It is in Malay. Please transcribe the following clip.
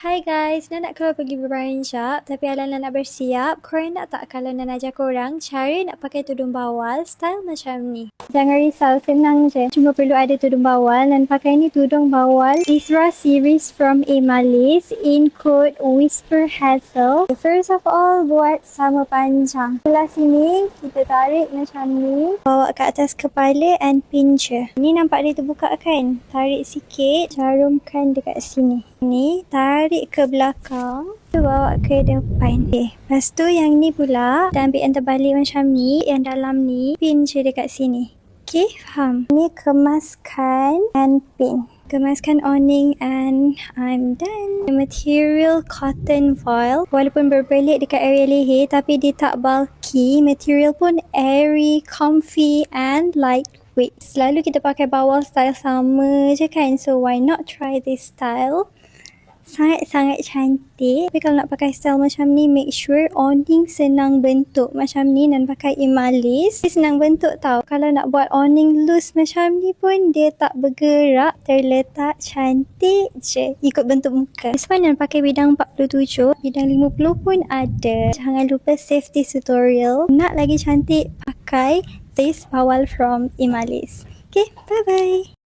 Hai guys, nak keluar pergi bermain shop tapi Alan nak bersiap. Korang nak tak kalau nak ajar korang cara nak pakai tudung bawal style macam ni? Jangan risau, senang je. Cuma perlu ada tudung bawal dan pakai ni tudung bawal Isra series from Emalis in code Whisper Hazel. First of all, buat sama panjang. Sebelah sini, kita tarik macam ni. Bawa ke atas kepala and pin je. Ni nampak dia terbuka kan? Tarik sikit, jarumkan dekat sini. Ni, tarik ke belakang. Tu bawa ke depan. Okay. Lepas tu yang ni pula, kita ambil yang terbalik macam ni. Yang dalam ni, pin je dekat sini. Okay, faham? Ni kemaskan and pin. Kemaskan awning and I'm done. The material cotton foil. Walaupun berbelit dekat area leher tapi dia tak bulky. Material pun airy, comfy and lightweight. Selalu kita pakai bawal style sama je kan. So why not try this style? Sangat-sangat cantik. Tapi kalau nak pakai style macam ni, make sure awning senang bentuk macam ni dan pakai Emalis. Dia senang bentuk tau. Kalau nak buat awning loose macam ni pun, dia tak bergerak, terletak cantik je. Ikut bentuk muka. Sebenarnya pakai bidang 47, bidang 50 pun ada. Jangan lupa safety tutorial. Nak lagi cantik, pakai this bawal from Emalis. Okay, bye-bye.